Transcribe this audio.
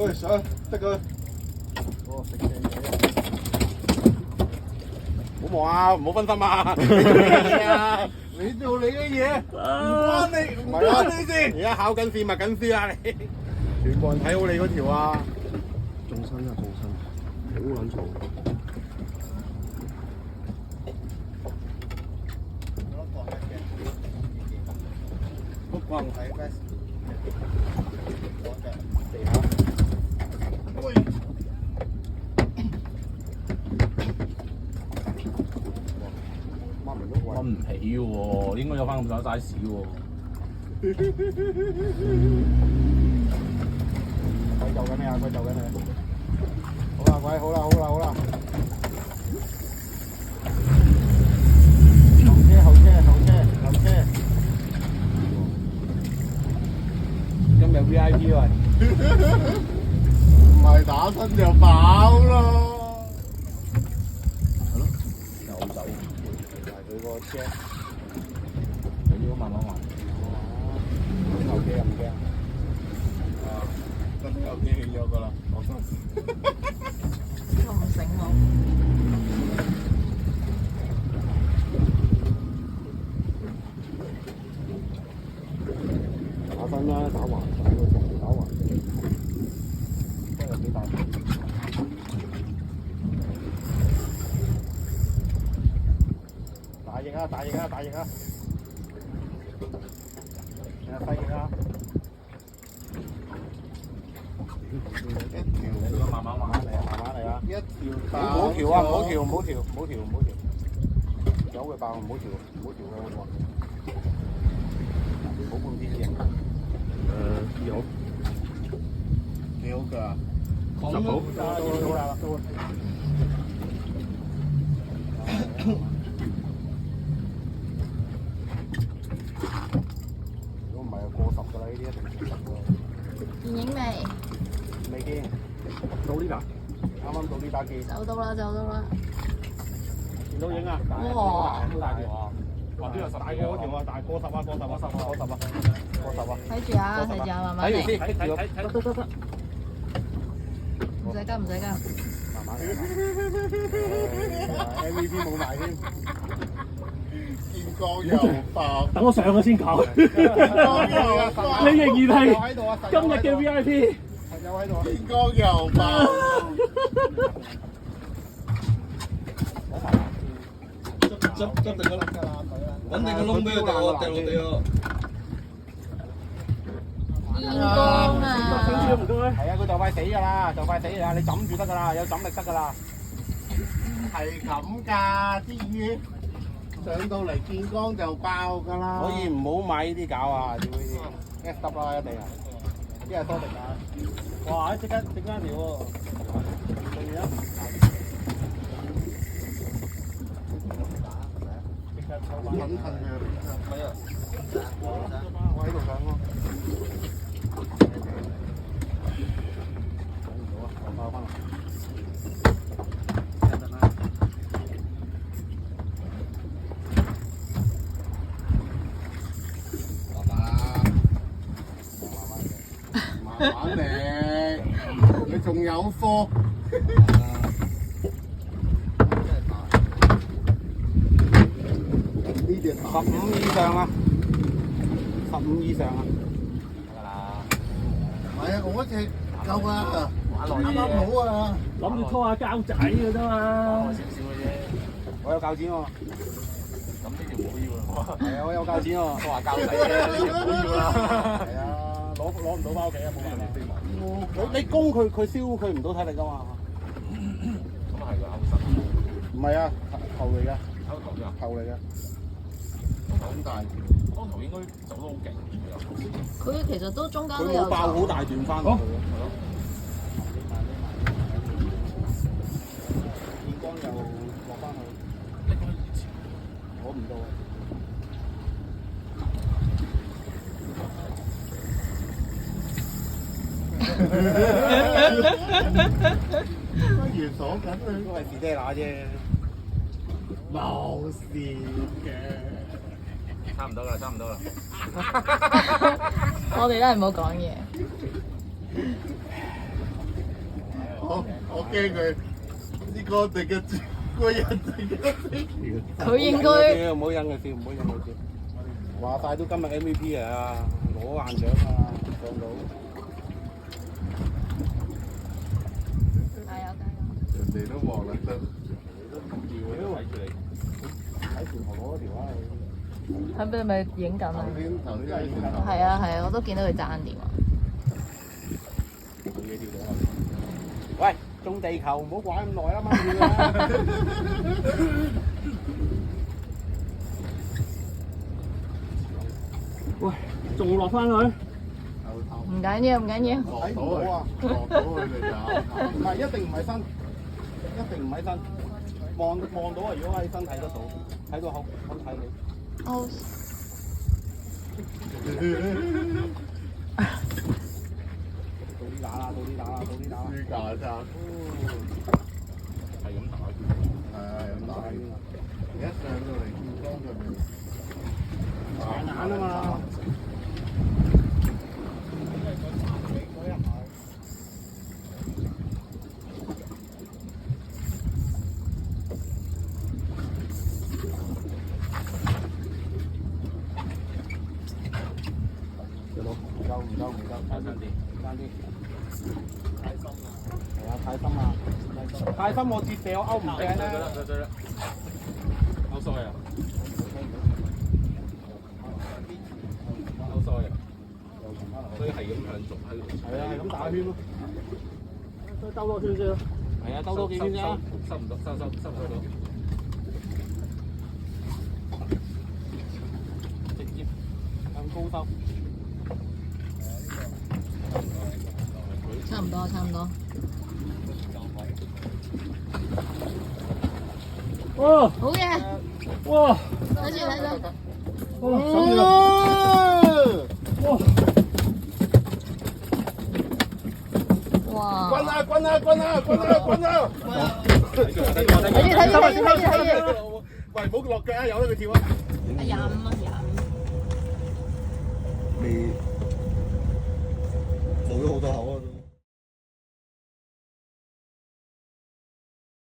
喂，上得佢。哦，食嘅嘢。唔好望啊，唔好分心啊！你做咩嘢啊？你做你嘅嘢，唔關你，唔關你事。而家考緊試，默緊書啊！你全部人睇好你嗰條啊！眾生啊，眾生，好撚嘈。哇！睇咩？地下。喂！分唔起喎，應該有翻咁多 size 喎。佢就緊你啊！佢就緊你。好啦，鬼好啦，好啦，好啦。後車。今日 VIP 喂，唔係打親就飽咯。係咯，又走，埋佢個車，你要慢慢玩。後車又唔驚。啊，真係後車起咗㗎啦，放心。咁醒我。打分啦，打橫仔嗰隻，打橫仔，真係幾大。大翼啊！大翼啊！大翼啊！睇下細翼啊！一條，你要慢慢玩嚟啊！慢慢嚟啊！一條唔爆，唔好調啊！唔好調，唔好調，唔好調，唔好調。有佢爆，唔好調，唔好調佢好喎。好半邊形。有。幾好㗎？十好。到啦，到啦。如果唔係過10㗎啦，呢啲一定過10㗎。電影未？未見，到呢架。啱啱到呢打機，走到啦，走到啦。見到影啊！哇！好大條啊！哇！邊有大過嗰條啊？大過10啊！過10啊！過10啊！過10啊！睇住啊，睇住啊，慢慢嚟。睇住先，睇。得。唔使急，唔使急。慢慢嚟。MVP 冇埋添。見光又爆。等我上咗先搞。你仍然係今日嘅 VIP。有喺度啊！見光又爆。執定個揾定個窿俾佢掉落地啊！見光啊！唔該。係啊，佢就快死㗎啦，就快死㗎啦，你枕住得㗎啦，有枕力得㗎啦。係咁㗎，啲魚上到嚟見光就爆㗎啦。所以唔好買呢啲餃啊，要呢啲 S W 啦，一定啊，呢係多迪㗎。哇！即刻整翻條喎，仲有。穩陣嘅，係啊，我喺度上咯。上唔到啊，我爆翻嚟。慢慢嚟，你仲有貨。15以上啊，15以上啊，得啦。係啊，我嗰隻夠啊，啱啱好啊。諗住拖下膠仔嘅啫嘛。少少嘅啫。我有鉸剪喎。咁呢條唔好要啦。係啊，我有鉸剪喎。拖下膠仔啫，呢條唔好要啦。係啊，攞唔到翻屋企啊，冇辦法。你攻佢燒佢唔到體力㗎嘛。咁係個後身。唔係啊，頭嚟㗎，頭啫。頭嚟㗎。咁大條，當頭應該走得好勁嘅。佢其實都中間都佢有冇爆好大段翻落去咯。係咯。見光又落翻去，拎開以前。攞唔到啊！不如鎖緊佢，都係士爹乸啫，冇事嘅。差唔多啦，差唔多啦。我哋都係唔好講嘢。驚佢呢個地嘅個人地嘅。佢應該唔好引佢笑，唔好引佢笑。話晒都今日 MVP 啊，攞硬獎啊，上到。加油加油！人哋都望啦都。都睇住你。喺船頭攞嗰條啊！係咪影緊啊？頭先喺船頭。係啊係啊，我都見到佢爭電話。喂，種地球唔好玩咁耐啦，掹住啦！喂，仲落翻去？唔緊要唔緊要。睇唔到啊，落到去佢就。唔係，一定唔係身，一定唔係身。望到啊！如果喺身睇得到，睇到好睇你。哦。到啲打啦！輸架真。係咁打。係咁打。一上到嚟見光佢咪眼啊嘛。唔夠，太深啲，爭啲。太深啦。係啊，太深啊！太深我折地我勾唔正咧。對，勾衰啊！勾衰啊！所以係咁向續喺度。係啊，係咁打圈咯。再兜多圈先。係啊，兜多幾圈啫。收唔到，收唔到。直接向高收。差唔多差唔多。哇！好嘅。哇！睇住睇住。哇！哇！滾啊！睇住！喂，唔好落腳啊，由得佢跳啊！25啊！